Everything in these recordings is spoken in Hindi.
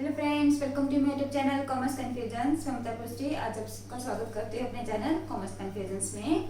Hello friends, welcome to my YouTube channel commerce confusions. मैं ममता पुष्टि आज आप सबका स्वागत करती हूँ अपने चैनल कॉमर्स कन्फ्यूजन्स में।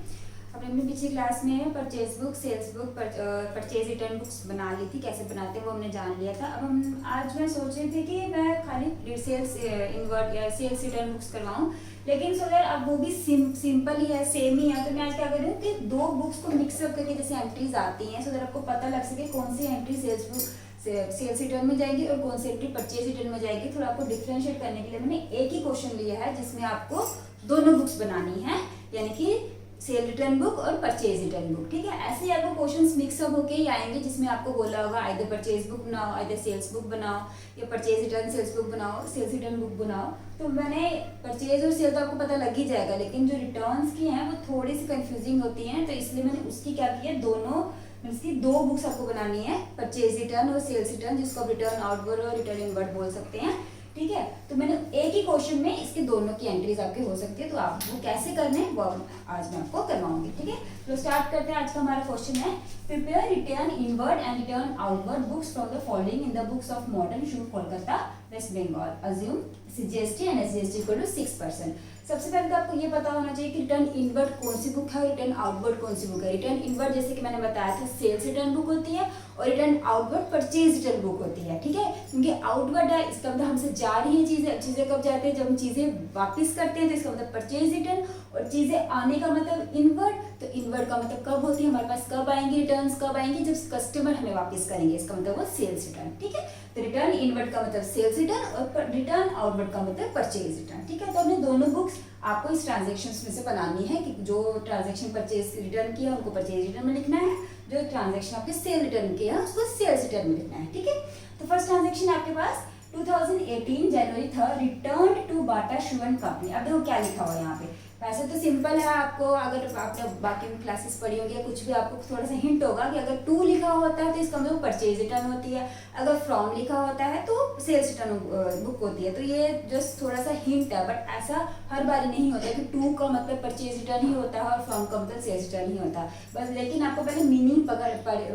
अपने पिछली क्लास में purchase book, sales book, purchase return books बना ली थी। कैसे बनाते हैं वो हमने जान लिया था। अब हम आज मैं सोच रही थी कि मैं खाली सेल्स इनवर्ट या सेल्स रिटर्न बुक्स करवाऊँ, लेकिन सो यार अब वो भी सिंपल ही है, सेम ही है। तो मैं आज क्या कर रही हूँ कि दो बुक्स को मिक्सअप करके जैसे एंट्रीज आती हैं, सो दैट आपको पता लग सके कौन सी एंट्री सेल्स रिटर्न में जाएगी और कौन सी एंट्री परचेज रिटर्न में जाएगी। थोड़ा आपको डिफरेंशिएट करने के लिए मैंने एक ही क्वेश्चन लिया है जिसमें आपको दोनों बुक्स बनानी है, यानी कि सेल रिटर्न बुक और परचेज रिटर्न बुक। ठीक है, ऐसे ही आपको क्वेश्चंस मिक्सअप होके ही आएंगे जिसमें आपको बोला होगा आइदर परचेज बुक बनाओ, आइदर सेल्स बुक बनाओ, या परचेज रिटर्न सेल्स बुक बनाओ, सेल्स रिटर्न बुक बनाओ। तो मैंने परचेज और सेल तो आपको पता लग ही जाएगा, लेकिन जो रिटर्न्स की हैं वो थोड़ी सी कंफ्यूजिंग होती हैं, तो इसलिए मैंने उसकी क्या किया, दोनों इसकी दो बुक्स आपको बनानी है, परचेज रिटर्न और सेल्स रिटर्न, जिसको आप रिटर्न आउटवर्ड और रिटर्न इनवर्ड बोल सकते हैं। ठीक है, तो मैंने एक ही क्वेश्चन में इसके दोनों की एंट्रीज आपके हो सकती है, तो आप वो कैसे करने हैं वो आज मैं आपको करवाऊंगी। ठीक है, तो स्टार्ट करते हैं। आज का हमारा क्वेश्चन है, prepare return inward and return outward books from the following in the books of modern shoe Kolkata West Bengal, assume CGST and SGST equal to 6%। सबसे पहले तो आपको ये पता होना चाहिए कि रिटर्न इनवर्ड कौन सी बुक है, रिटर्न आउटवर्ड कौन सी बुक है। रिटर्न इनवर्ड जैसे कि मैंने बताया था सेल्स रिटर्न बुक होती है, और return outward purchase return book होती है। ठीक है, क्योंकि आउटवर्ड है इसका मतलब हमसे जा रही है चीजें कब जाते हैं, जब हम चीजें वापस करते हैं, तो इसका मतलब परचेज रिटर्न, और चीजें आने का मतलब इनवर्ड। तो इनवर्ड का मतलब कब होती है, हमारे पास कब आएंगी रिटर्न्स, कब आएंगी जब कस्टमर हमें वापस करेंगे, इसका मतलब वो सेल्स रिटर्न। ठीक है, तो रिटर्न इनवर्ड का मतलब सेल्स रिटर्न और रिटर्न आउटवर्ड का मतलब परचेज रिटर्न। ठीक है, तो हमने दोनों बुक्स आपको इस ट्रांजेक्शन्स में से बनानी है कि जो ट्रांजेक्शन परचेज रिटर्न किया उनको परचेज रिटर्न में लिखना है, जो ट्रांजेक्शन आपके सेल रिटर्न किया उसको सेल्स रिटर्न में लिखना है। ठीक है, तो फर्स्ट ट्रांजेक्शन आपके पास 2018 जनवरी 3 return to Bata shoe and company. अब देखो क्या लिखा हुआ है यहाँ पे। वैसे तो सिंपल है, आपको अगर आपने बाकी क्लासेस पढ़ी होगी या कुछ भी आपको थोड़ा सा हिंट होगा कि अगर टू लिखा होता है तो इसका मतलब परचेज रिटर्न होती है, अगर फ्रॉम लिखा होता है तो सेल्स रिटर्न बुक होती है। तो ये जस्ट थोड़ा सा हिंट है, बट ऐसा हर बार नहीं होता है कि टू का मतलब परचेज रिटर्न ही होता है और फ्रॉम का मतलब सेल्स रिटर्न ही होता है बस। लेकिन आपको पहले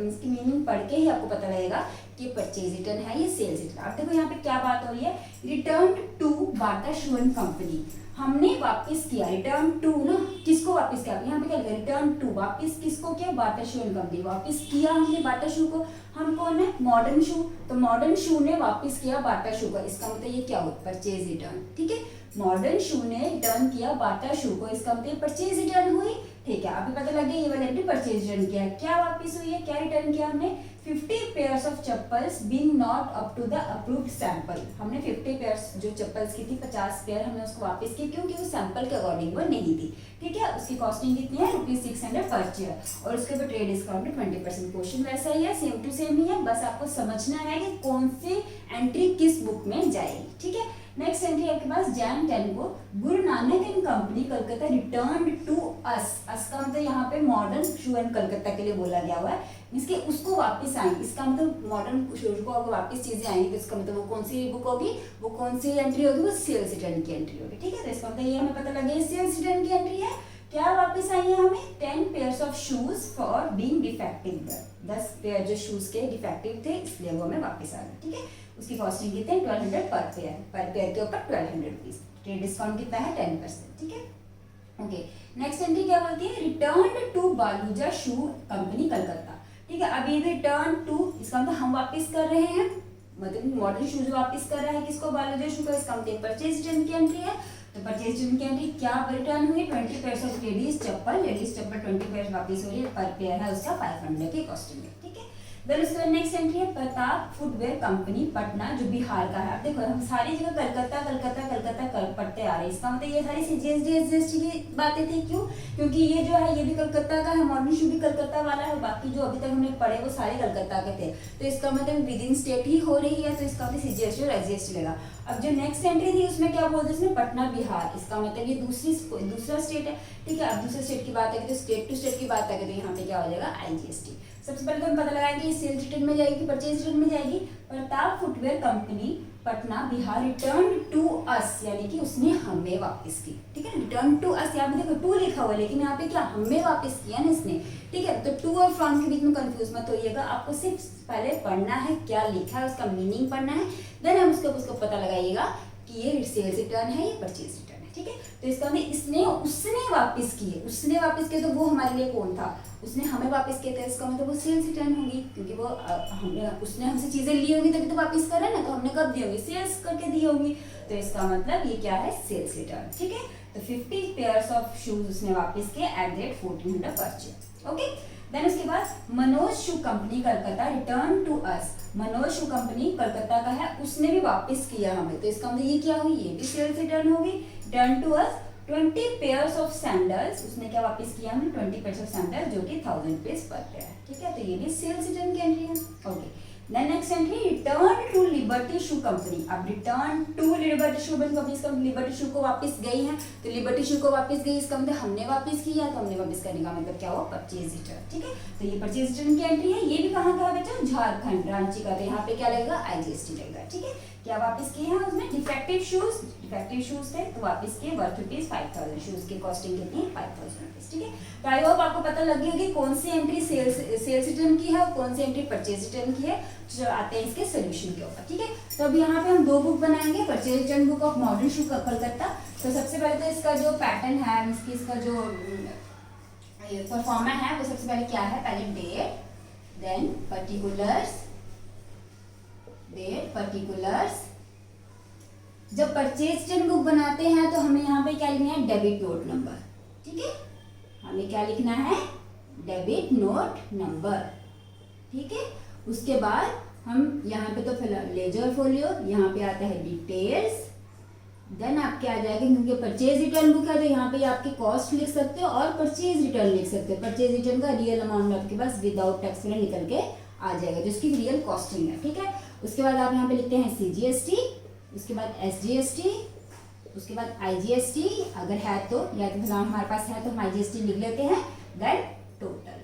इसकी मीनिंग पढ़ के ही आपको पता लगेगा कि परचेज रिटर्न है ये सेल्स रिटर्न। अब देखो यहाँ पे क्या बात हो रही है, return to Bata shoe and company, हमने वापस किया। रिटर्न टू ना, किसको वापस किया, यहाँ पे क्या लिखा, रिटर्न टू, वापस किसको किया, बाटा शू एंड कंपनी, वापस किया हमने बाटा शू को। हम कौन है, मॉडर्न शू, तो मॉडर्न शू ने वापस किया बाटा शू को, इसका मतलब ये क्या हो, परचेज रिटर्न। ठीक है, मॉडर्न शू ने रिटर्न किया बाटा शू को, इसका मतलब परचेज रिटर्न हुई। ठीक है, अभी पता लग गया ये वाला एंट्री परचेज रिटर्न किया है। क्या वापस हुई है, क्या रिटर्न किया हमने, 50 pairs of chappals being not up to the approved sample. हमने 50 पेयर्स जो चप्पल्स की थी, 50 पेयर हमने उसको वापस की, क्योंकि वो सैंपल के अकॉर्डिंग वो नहीं थी। ठीक है, उसकी कॉस्टिंग कितनी है, ₹600 पर चेयर, और उसके ऊपर ट्रेड डिस्काउंट में 20%। क्वेश्चन वैसा ही है, सेम टू सेम ही है, बस आपको समझना है कि कौन सी एंट्री किस बुक में जाएगी। ठीक है, नेक्स्ट एंट्री आपके पास जैन 10 को Guru Nanak and company Calcutta return to us का मतलब यहाँ पे मॉडर्न शू एंड कलकत्ता के लिए बोला गया हुआ है, इसके उसको वापस आएंगे, इसका मतलब मॉडर्न शू को अगर वापस चीजें आएंगी तो इसका मतलब वो कौन सी बुक होगी, वो कौन सी एंट्री होगी, वो सेल्स रिटर्न की एंट्री होगी। ठीक है, तो इसका मतलब ये हमें पता लगे सेल्स रिटर्न की एंट्री है। क्या वापस आई है हमें, 10 pairs of shoes for being defective, 10 pair जो शूज के डिफेक्टिव थे इसलिए वो हमें वापस आ गए। ठीक है, उसकी कॉस्टिंग कितनी है, 1200 पर पेयर के ऊपर 1200 रुपीज, ट्रेड डिस्काउंट कितना है 10%। ठीक है, ओके, नेक्स्ट एंट्री क्या बोलती है, return to Baluja shoe company Calcutta. ठीक है, अभी रिटर्न टू, इसका मतलब हम वापस कर रहे हैं, मतलब मॉडर्न शूज वापस कर रहा है किसको, बालूजा शू को, इसका मतलब परचेज रिटर्न की एंट्री है। तो परचेज रिटर्न की एंट्री क्या रिटर्न हुई, 20 pairs of ladies chappal 20 pair वापस हो रही है, पर पेयर है उसका 500 की कॉस्टिंग है। ठीक है, देन उसके बाद नेक्स्ट एंट्री है प्रताप फुटवेयर कंपनी पटना, जो बिहार का है। अब देखो हम सारी जगह कलकत्ता कलकत्ता कलकत्ता पढ़ते आ रहे हैं, इसका मतलब ये सारी CGST SGST की बातें थी। क्यों, क्योंकि ये जो है ये भी कलकत्ता का है, मॉडर्न शू भी कलकत्ता वाला है, बाकी जो अभी तक हमने पढ़े वो सारे कलकत्ता के थे, तो इसका मतलब विद इन स्टेट ही हो रही है, तो इसका मतलब CGST और SGST लेगा। अब जो नेक्स्ट एंट्री थी उसमें क्या बोलते हैं, इसमें पटना बिहार, इसका मतलब ये दूसरा स्टेट है। ठीक है, अब दूसरे स्टेट की बात है तो स्टेट टू स्टेट की बात है तो यहाँ पे क्या हो जाएगा, IGST। सबसे पहले तो हम पता लगाएंगे सेल्स रिटर्न में जाएगी परचेज रिटर्न में जाएगी। Pratap footwear company Patna Bihar return to us, यानी कि उसने हमें वापस की, ठीक है। रिटर्न टू अस, यहाँ पे देखो टू लिखा हुआ है, लेकिन यहाँ पे क्या हमें वापस किया ना इसने, ठीक है। तो टू और फ्रॉम के बीच में कंफ्यूज मत होइएगा, आपको सिर्फ पहले पढ़ना है क्या लिखा है, उसका मीनिंग पढ़ना है, देन हम उसको पता लगाइएगा कि ये सेल्स रिटर्न है, ये परचेज रिटर्न है, ठीक है। तो इसका मतलब इसने उसने वापस किए, उसने वापस किए तो वो हमारे लिए कौन था, उसने हमें वापस किए थे, इसका मतलब वो सेल्स रिटर्न होगी, क्योंकि वो उसने हमसे चीजें ली होंगी तभी तो वापस करा ना, तो हमने कब दी होंगी, सेल्स करके दी होंगी, तो इसका मतलब ये क्या है, सेल्स रिटर्न, ठीक है। तो 50 पेयर्स ऑफ शूज उसने वापस किए at the rate 1400 purchase, okay. Then उसके बाद Manoj shoe company Calcutta return to us, Manoj shoe company Calcutta का है, उसने भी वापस किया हमें, तो इसका मतलब ये क्या हुई, ये भी सेल्स रिटर्न होगी। Return to us 20 pairs of sandals, उसने क्या वापस किया हमें, 20 पेयर्स ऑफ सैंडल्स, जो कि 1000 रुपीज पर पेयर है, ठीक है। तो ये भी सेल्स रिटर्न की एंट्री है, okay. Then next entry return to Liberty shoe company, अब return to Liberty shoe company, इसका लिबर्टी शू को वापस गई है, तो लिबर्टी शू को वापस गई, इसका मतलब हमने वापस किया, तो हमने वापस करने का मतलब क्या हुआ, परचेज रिटर्न, ठीक है। तो ये परचेज रिटर्न की एंट्री है, ये भी कहाँ का है बेटा, झारखंड रांची का, तो यहाँ पे क्या लगेगा, IGST लगेगा, ठीक है। क्या वापस किए हैं उसमें, डिफेक्टिव शूज थे तो वापस किए, वर्थ रुपीज 5000, शूज की कॉस्टिंग कितनी है, 5000 रुपीज, ठीक है। तो आई होप आपको पता लग गई होगी कौन सी एंट्री सेल्स रिटर्न की है और कौन सी एंट्री परचेज रिटर्न की है। जो आते हैं इसके सोल्यूशन के ऊपर, ठीक है। तो अब यहाँ पे हम दो बुक बनाएंगे, purchase return book of modern shoe Calcutta. तो सबसे पहले तो इसका जो पैटर्न है, इसका जो परफॉर्मा है, वो सबसे पहले क्या है, पहले डेट, देन पर्टिकुलर्स। जब परचेज रिटर्न बुक बनाते हैं तो हमें यहाँ पे क्या लिखना है, डेबिट नोट नंबर, ठीक है। हमें क्या लिखना है, डेबिट नोट नंबर, ठीक है। उसके बाद हम यहाँ पे तो फिलहाल लेजर फोलियो, यहाँ पे आता है डिटेल्स, देन आपके आ जाएगा, क्योंकि परचेज रिटर्न बुक है तो यहाँ पे आपकी कॉस्ट लिख सकते हो और परचेज रिटर्न लिख सकते हो। परचेज रिटर्न का रियल अमाउंट आपके पास विदाउट टैक्स वाला निकल के आ जाएगा, जिसकी रियल कॉस्टिंग है, ठीक है। उसके बाद आप यहाँ पे लिखते हैं CGST, उसके बाद SGST, उसके बाद IGST अगर है तो, या तो फिलहाल हमारे पास है तो हम IGST लिख लेते हैं, देन टोटल,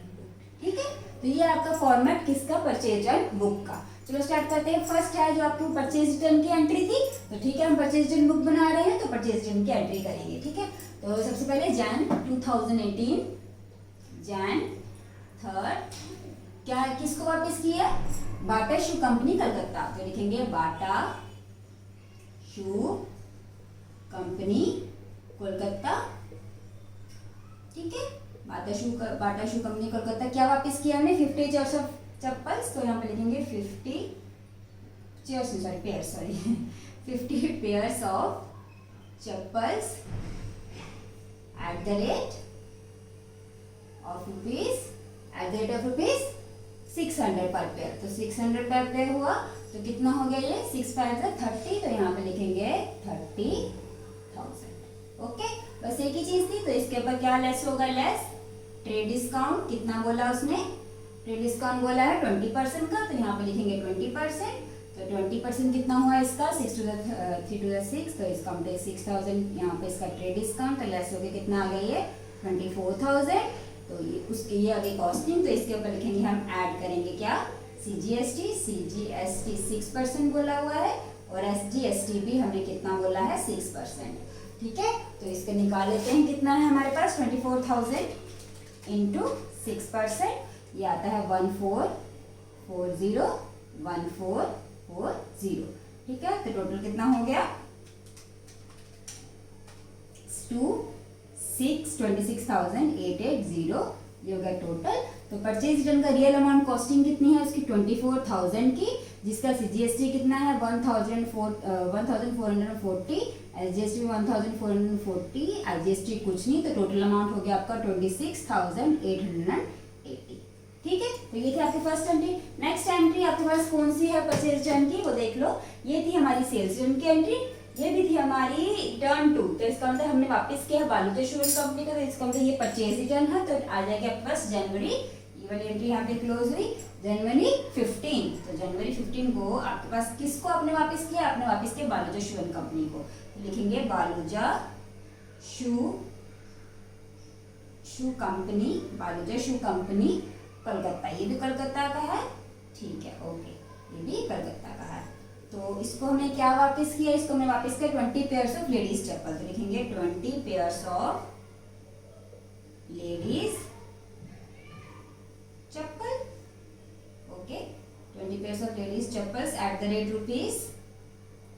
ठीक है। तो ये आपका फॉर्मेट किसका, परचेज रिटर्न बुक का। चलो स्टार्ट करते हैं। फर्स्ट है जो आपकी परचेज रिटर्न की एंट्री थी, तो ठीक है, हम परचेज रिटर्न बुक बना रहे हैं तो परचेज रिटर्न की एंट्री करेंगे, ठीक है। तो सबसे पहले जैन 2018, जैन 3rd, क्या किसको वापस किया, बाटा शू कंपनी कलकत्ता, तो लिखेंगे बाटा शू कंपनी कोलकाता, ठीक है। बाटा शू कंपनी कोलकाता क्या वापस किया हमने, 50 चेयर्स ऑफ चप्पल्स, तो यहाँ पे लिखेंगे 50 pairs of chappals eight the rate of rupees 600 पर पेयर, तो 600 पर पेयर हुआ, तो कितना हो गया ये, 6 5 30, तो यहाँ पे लिखेंगे 30,000, ओके। बस एक ही चीज थी, तो इसके ऊपर क्या लेस होगा, लेस ट्रेड डिस्काउंट, कितना बोला उसने, ट्रेड डिस्काउंट बोला है 20% का, तो यहाँ पे लिखेंगे 20%, तो 20% कितना हुआ इसका, 6 to the 6, तो इसका मतलब 6000, यहाँ पे इसका ट्रेड डिस्काउंट, तो लेस हो गया कितना आ गया ये 24,000, तो ये उसकी ये आ गई कॉस्टिंग। तो इसके ऊपर लिखेंगे हम ऐड करेंगे क्या, CGST 6% बोला हुआ है, और SGST भी हमने कितना बोला है, 6%, ठीक है। तो इसको निकाल लेते हैं, कितना है हमारे पास, 24,000 इंटू 6%, ये आता है 1440, ठीक है। तो टोटल कितना हो गया, 26,880, ये हो गया टोटल। तो परचेज रिटर्न का रियल अमाउंट कॉस्टिंग कितनी है उसकी, 24,000 की, जिसका CGST कितना है 1,440, SGST 1,440, IGST कुछ नहीं, तो टोटल अमाउंट हो गया आपका 26,880, ठीक है। तो ये थी आपकी फर्स्ट एंट्री। नेक्स्ट एंट्री आपके पास कौन सी है परचेज रिटर्न की, वो देख लो। ये थी हमारी सेल्स रिटर्न की एंट्री, ये भी थी हमारी रिटर्न टू, तो इसका मतलब हमने वापस किया बालूजा शू कंपनी का, तो इसका मतलब ये परचेज रिटर्न है, तो आ जाएगा आपके पास जनवरी, ये वाली एंट्री यहाँ पे क्लोज हुई, जनवरी 15, तो जनवरी 15 को आपके पास किसको आपने वापस किया, आपने वापस किया बालूजा शू कंपनी को, तो लिखेंगे बालूजा शू कंपनी कलकत्ता, ये भी कलकत्ता का है, ठीक है, ओके, ये भी कलकत्ता का है। तो इसको हमने क्या वापस किया, इसको हमने वापस किया 20 पेयर्स ऑफ लेडीज चप्पल। तो लिखेंगे 20 pairs of ladies chappal. Okay, 20 pairs of ladies chappals eight the rate rupees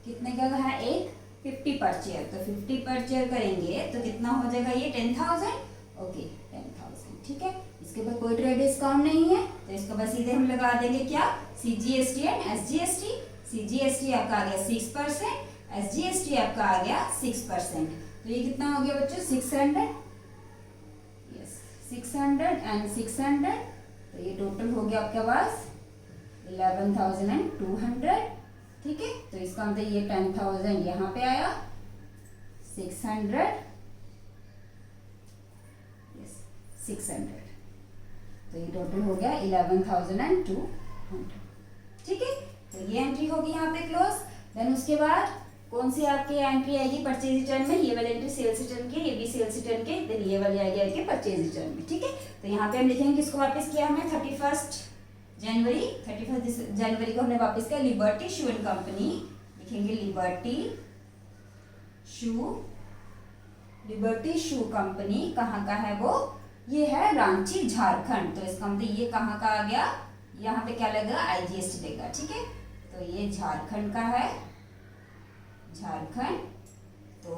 कितने का है, एक 50 पर चेयर। तो 50 पर चेयर करेंगे तो कितना हो जाएगा ये 10,000। ओके 10,000, ठीक है। इसके ऊपर कोई ट्रेड डिस्काउंट नहीं है, तो इसको बस सीधे हम लगा देंगे क्या, CGST एंड SGST। CGST आपका आ गया 6%, SGST आपका आ गया 6%। तो ये कितना हो गया बच्चों, 600। यस, 600 एंड 600, तो ये टोटल हो गया आपके पास 11,200, ठीक है। तो इसका मतलब ये 10,000 यहाँ पे आया, 600, यस 600, तो ये टोटल हो गया 11,200, ठीक है। तो ये एंट्री होगी यहाँ पे क्लोज। देन उसके बाद कौन सी आपकी एंट्री आएगी परचेज रिटर्न में, ये वाली एंट्री सेल्स रिटर्न के, ये भी सेल्स रिटर्न के, देन ये वाली आएगी आपके परचेज रिटर्न में, ठीक है। तो यहाँ पे हम लिखेंगे किसको वापस किया हमने 31 जनवरी को हमने वापस किया लिबर्टी शू एंड कंपनी। लिखेंगे लिबर्टी शू कंपनी कहाँ का है वो, ये है रांची झारखंड। तो इसका मतलब ये कहाँ का आ गया, यहाँ पे क्या लगेगा, IGST लगेगा, ठीक है। तो ये झारखंड का है, झारखंड। तो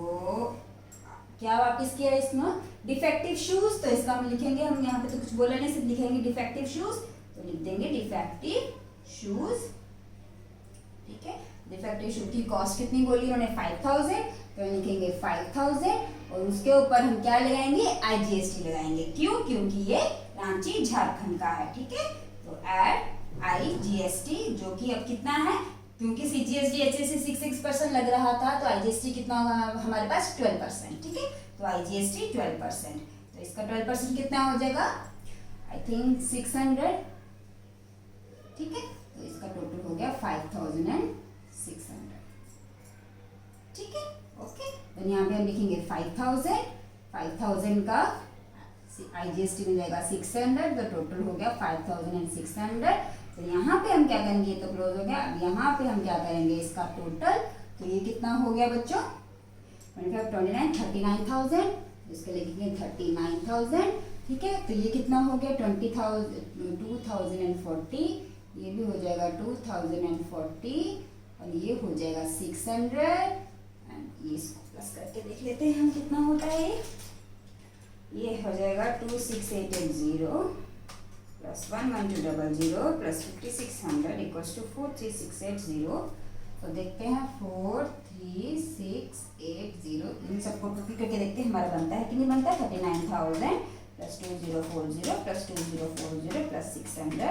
क्या वापस किया इसमें, डिफेक्टिव शूज। तो इसका हम लिखेंगे, हम यहाँ पे तो कुछ बोला नहीं, सिर्फ लिखेंगे डिफेक्टिव शूज। तो लिख देंगे डिफेक्टिव शूज, ठीक है। डिफेक्टिव शूज की कॉस्ट कितनी बोली उन्होंने, 5,000। तो लिखेंगे 5,000 और उसके ऊपर हम क्या लगाएंगे, IGST लगाएंगे। क्यों, क्योंकि ये रांची झारखंड का है, ठीक है। तो ऐड IGST, जो कि अब कितना है, क्योंकि CGST HST 6% लग रहा था, तो IGST कितना होगा हमारे पास 12%, ठीक है। तो IGST 12%, तो इसका 12% कितना हो जाएगा, आई थिंक 600, ठीक है। तो इसका टोटल हो गया 5,600, ठीक है। ओके, तो यहाँ पे हम लिखेंगे 5,000 का IGST मिल जाएगा 600, तो टोटल हो गया 5,600। तो यहाँ पे हम क्या करेंगे, तो क्लोज हो गया। अब यहाँ पे हम क्या करेंगे, इसका टोटल, तो ये कितना हो गया बच्चों, 39,000, इसके लिखेंगे 39,000, ठीक है। तो ये कितना हो गया 2040, ये भी हो जाएगा 2040, और ये हो जाएगा 600, एंड ये इसको प्लस करके देख लेते हैं हम कितना होता है। ये हो जाएगा 26,880 प्लस 11200 प्लस 5,600 इक्वल्स टू 43680। तो देखते हैं 43680, इन सबको कॉपी करके देखते हैं हमारा बनता है कि नहीं बनता। 39,000 प्लस 2040 प्लस 2040 प्लस 600,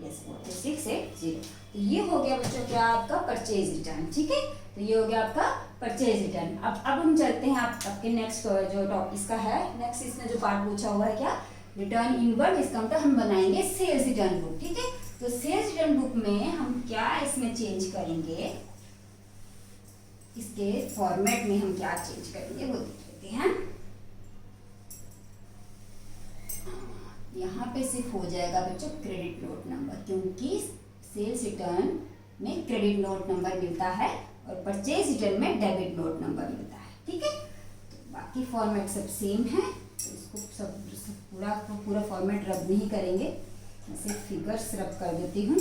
यस 43680। तो ये हो गया बच्चों क्या आपका परचेज रिटर्न, ठीक है। तो ये हो गया आपका परचेज रिटर्न। अब हम चलते हैं आपके नेक्स्ट जो टॉपिक इसका है, नेक्स्ट इसमें जो पार्ट पूछा हुआ है क्या, रिटर्न इनवर्ड। इसका मतलब हम बनाएंगे सेल्स रिटर्न बुक, ठीक है। तो सेल्स रिटर्न बुक में हम क्या इसमें चेंज करेंगे, इसके फॉर्मेट में हम क्या चेंज करेंगे वो देख लेते हैं। यहाँ पे सिर्फ हो जाएगा बच्चों क्रेडिट नोट नंबर, क्योंकि सेल्स रिटर्न में क्रेडिट नोट नंबर मिलता है और परचेज रिटर्न में डेबिट नोट नंबर मिलता है, ठीक है। तो बाकी फॉर्मेट सब सेम है, तो इसको सब पूरा फॉर्मेट रब नहीं करेंगे, मैं सिर्फ फिगर्स रब कर देती हूँ,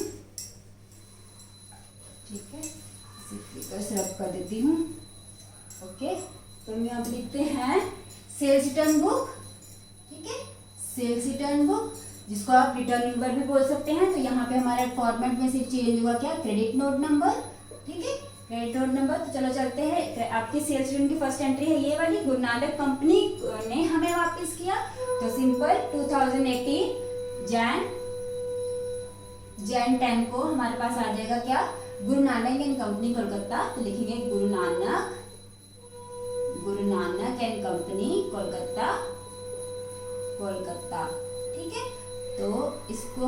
ठीक है। सिर्फ फिगर्स रब कर देती हूँ, ओके। तो हम यहाँ पे लिखते हैं सेल्स रिटर्न बुक, ठीक है। सेल्स रिटर्न बुक, जिसको आप रिटर्न नंबर भी बोल सकते हैं। तो यहाँ पे हमारे फॉर्मेट में सिर्फ चेंज हुआ क्या, क्रेडिट नोट नंबर, ठीक है, क्रेडिट नोट नंबर। तो चलो चलते हैं, आपकी सेल्स रिटर्न की फर्स्ट एंट्री है ये वाली, गुरु नानक कंपनी ने हमें वापस किया। तो सिंपल 2018 जैन 10 को हमारे पास आ जाएगा क्या, गुरु नानक एंड कंपनी कोलकाता। तो लिखेंगे गुरु नानक एंड कंपनी कोलकाता, ठीक है। तो इसको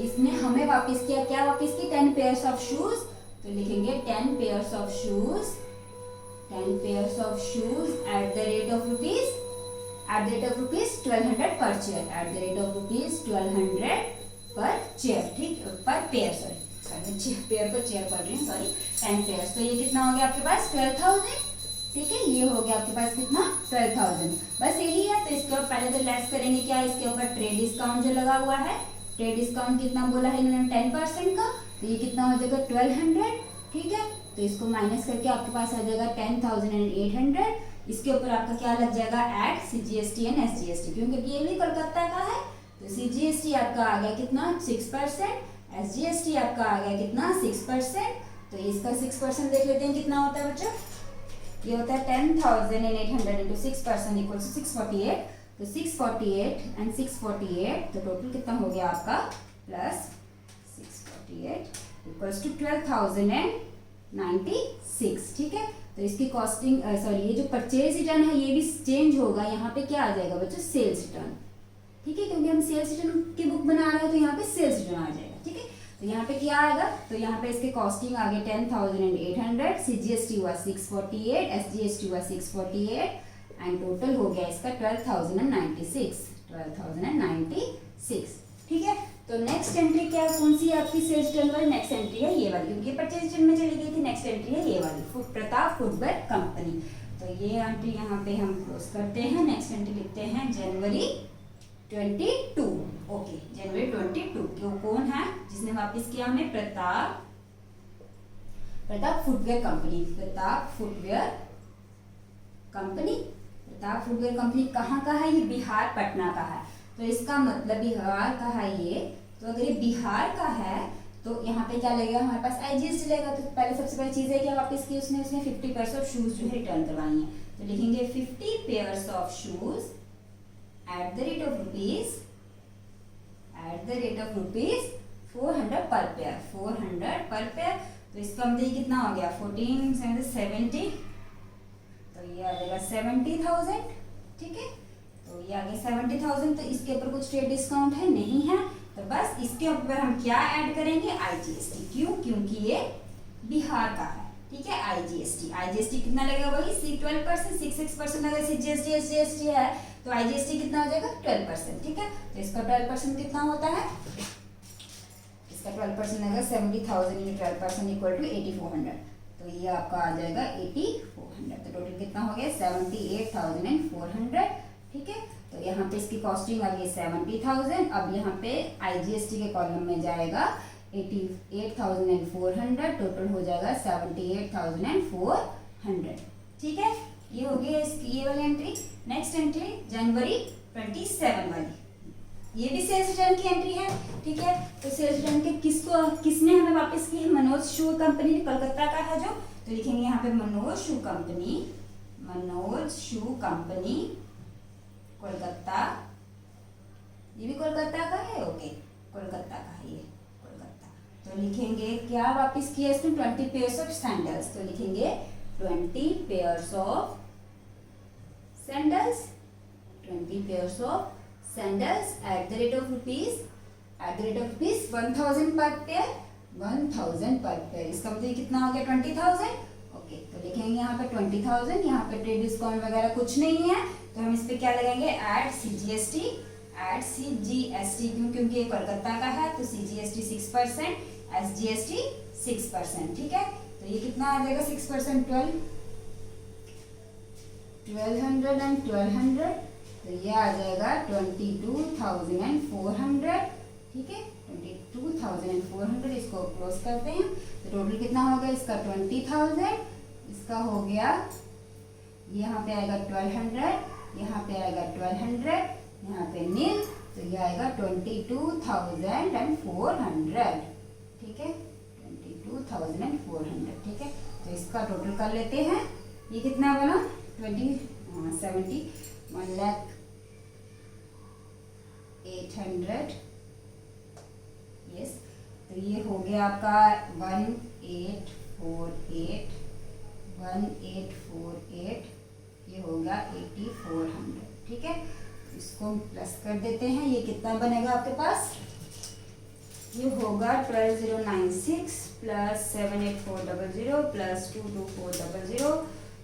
इसने हमें वापस किया, क्या वापस की, 10 पेयर्स ऑफ शूज। तो लिखेंगे 10 pairs of shoes eight the rate of rupees 1200 पर chair, eight the rate of rupees 1200 पर चेयर, ठीक, पर पेयर, सॉरी सॉरी पेयर को चेयर पढ़ रही हूँ, सॉरी 10 पेयर्स। तो ये कितना हो गया आपके पास 12,000। ठीक है, ये हो गया आपके पास कितना 12,000। बस यही है। तो इसके ऊपर पहले तो लेस करेंगे क्या, इसके ऊपर ट्रेड डिस्काउंट जो लगा हुआ है, ट्रेड डिस्काउंट कितना बोला है इन्होंने 10% का, तो ये कितना हो जाएगा 1200। ठीक है, तो इसको माइनस करके आपके पास आ जाएगा 10,800। इसके ऊपर आपका क्या लग जाएगा एड CGST एंड SGST, क्योंकि ये भी कोलकाता का है। तो CGST आपका आ गया कितना 6%, SGST आपका आ गया कितना 6%। तो इसका 6% देख लेते हैं कितना होता है बच्चों। ये होता है 10,800 इंटू 6% इक्वल टू 648। तो 648 एंड 648 तो टोटल कितना हो गया आपका प्लस 648 इक्वल्स टू 12,096। ठीक है, तो इसकी कॉस्टिंग सॉरी ये जो परचेज रिटर्न है ये भी चेंज होगा। यहाँ पे क्या आ जाएगा बच्चों सेल्स रिटर्न। ठीक है, क्योंकि हम सेल्स रिटर्न की बुक बना रहे हैं तो यहाँ पे सेल्स रिटर्न आ जाएगा। ठीक है, तो यहाँ पे क्या आएगा, तो यहाँ पे इसके कॉस्टिंग आ गए 10,800, CGST हुआ 648, SGST हुआ 648 एंड टोटल हो गया इसका 12,096। ठीक है, तो नेक्स्ट एंट्री क्या है, कौन सी आपकी सेल्स रिटर्न वाली नेक्स्ट एंट्री है ये वाली, क्योंकि परचेज रिटर्न में चली गई थी। नेक्स्ट एंट्री है ये वाली प्रताप फुटवेयर कंपनी। तो ये एंट्री यहाँ पे हम क्लोज करते हैं। नेक्स्ट एंट्री लिखते हैं जनवरी 22। ओके, जनवरी 22 क्यों, कौन है जिसने वापस किया हमें, Pratap footwear company. Pratap footwear company कहाँ का है, ये बिहार पटना का है। तो इसका मतलब बिहार का है ये। तो अगर ये बिहार का है तो यहाँ पे क्या लगेगा हमारे पास IGST लगेगा। तो पहले सबसे पहली चीज है कि वापस की उसने 50 पेयर्स ऑफ शूज जो है रिटर्न करवाई है। तो लिखेंगे 50 pairs of shoes at the rate of rupees 400 per pair, 400 per pair। तो इसका मतलब कितना हो गया 14 70, तो ये आ जाएगा 70,000। ठीक है, तो ये आ गया 70,000। तो इसके ऊपर कुछ ट्रेड डिस्काउंट है नहीं है, तो बस इसके ऊपर हम क्या ऐड करेंगे IGST। क्यों, क्योंकि ये बिहार का है। ठीक है, IGST कितना लगेगा वही 12%, 6% अगर CGST SGST है तो IGST कितना हो जाएगा 12%। ठीक है, तो इसका 12% कितना होता है, इसका 12% लगेगा 70,000 इंटू 12% इक्वल टू 8,400। तो ये आपका आ जाएगा 8,400। तो टोटल कितना हो गया 78,400। ठीक है, तो यहाँ पे इसकी कॉस्टिंग आ गई 70,000। अब यहाँ पे IGST के कॉलम में जाएगा 88,400, टोटल हो जाएगा 78,400। ठीक है, ये हो गई इसकी ये वाली एंट्री। नेक्स्ट एंट्री जनवरी 27 वाली, ये भी सेल्स रिटर्न की एंट्री है। ठीक है, तो सेल्स रिटर्न के किसने हमें वापस की है, मनोज शू कंपनी, कोलकाता का है जो। तो लिखेंगे यहाँ पे मनोज शू कंपनी कोलकाता, ये भी कोलकाता का है। ओके, कोलकाता का है ये, कोलकाता। तो लिखेंगे क्या वापस किया इसमें 20 पेयर्स ऑफ सैंडल्स। तो लिखेंगे 20 pairs of sandals, 20 pairs of sandals eight the rate of rupees 1,000 पर पेयर, 1,000 पर पेयर। इसका मतलब कितना हो गया 20,000। ओके, तो लिखेंगे यहाँ पे 20,000, यहाँ पे ट्रेड डिस्काउंट वगैरह कुछ नहीं है, तो हम इस पे क्या लगाएंगे ऐड CGST, क्योंकि ये कोलकाता का है तो CGST 6%, SGST 6%। ठीक है, तो ये कितना आ जाएगा 6% 1200 एंड 1200, तो ये आ जाएगा 22,400। ठीक है, 22,400। इसको क्लोज करते हैं। तो टोटल कितना हो गया इसका 20,000, इसका हो गया यहाँ पे आएगा 1200, यहाँ पे आएगा 1200, यहाँ पे नील, तो ये आएगा 22,400। ठीक है, 22,400। ठीक है, तो इसका टोटल कर लेते हैं। ये कितना बना 1,800। यस, तो ये हो गया आपका 1848, ये होगा 8,400। ठीक है, इसको प्लस कर देते हैं। ये कितना बनेगा आपके पास, ये होगा 12,096 प्लस 7,8400 प्लस 2,2400,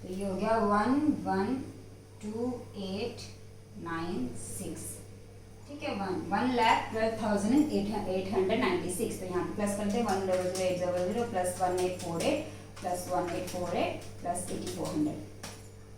तो ये हो गया 11,2896। ठीक है, 1,12,896। तो यहाँ पे प्लस करते हैं 1,008,000 प्लस 1,848 प्लस 1,848 प्लस 8,400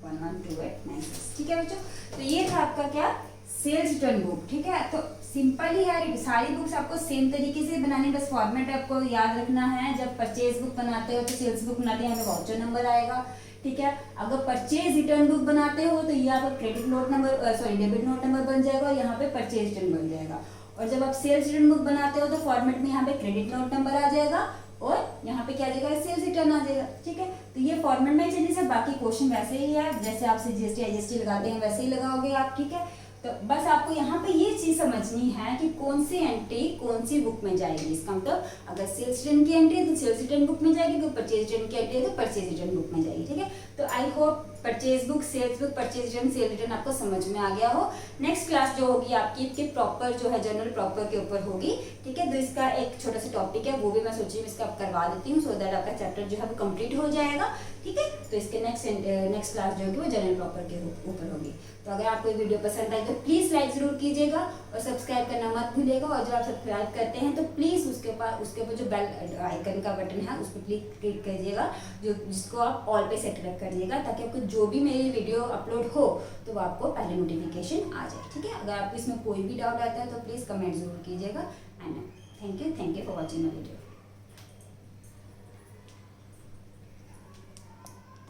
112896। ठीक है बच्चों, तो ये था आपका क्या सेल्स रिटर्न बुक। ठीक है, तो सिंपल ही है, सारी बुक्स आपको सेम तरीके से बनानी, बस फॉर्मेट आपको याद रखना है। जब परचेज बुक बनाते हो तो सेल्स बुक बनाते हैं, यहाँ पे वाउचर नंबर आएगा। ठीक है, अगर परचेज रिटर्न बुक बनाते हो तो ये आपका credit note number sorry debit note number बन जाएगा और यहाँ पे परचेज रिटर्न बन जाएगा। और जब आप सेल्स रिटर्न बुक बनाते हो तो फॉर्मेट में यहाँ पे क्रेडिट नोट नंबर आ जाएगा और यहाँ पे क्या आ जाएगा सेल्स रिटर्न आ जाएगा। ठीक है, तो ये फॉर्मेट में चलिए से, बाकी क्वेश्चन वैसे ही है, जैसे आपसे जीएसटी आईजीएसटी लगाते हैं वैसे ही लगाओगे आप। ठीक है, तो बस आपको यहाँ पे ये चीज समझनी है कि कौन सी एंट्री कौन सी बुक में जाएगी। इसका मतलब अगर सेल्स रिटर्न की एंट्री है तो सेल्स रिटर्न बुक में जाएगी, तो परचेज रिटर्न की एंट्री है तो परचेज रिटर्न बुक में जाएगी। ठीक है, तो I hope purchase book, sales book, purchase return, sale return आपको समझ में आ गया हो। नेक्स्ट क्लास जो होगी आपकी इसके प्रॉपर जो है जनरल प्रॉपर के ऊपर होगी। ठीक है, तो इसका एक छोटा सा टॉपिक है, वो भी मैं सोची हूँ इसका करवा देती हूँ, सो दैट आपका चैप्टर जो है वो कंप्लीट हो जाएगा। ठीक है, तो इसके नेक्स्ट क्लास जो होगी वो जनरल प्रॉपर के ऊपर होगी। तो अगर आपको ये वीडियो पसंद आई तो प्लीज़ लाइक ज़रूर कीजिएगा और सब्सक्राइब करना मत भूलिएगा। और जब आप सब्सक्राइब करते हैं तो प्लीज़ उसके ऊपर जो बेल आइकन का बटन है उस पर क्लिक कीजिएगा, जिसको आप ऑल पे सेट करिएगा, ताकि आपको जो भी मेरी वीडियो अपलोड हो तो वो आपको पहले नोटिफिकेशन आ जाए। ठीक है, अगर आपको इसमें कोई भी डाउट आता है तो प्लीज़ कमेंट ज़रूर कीजिएगा। And thank you for watching my video.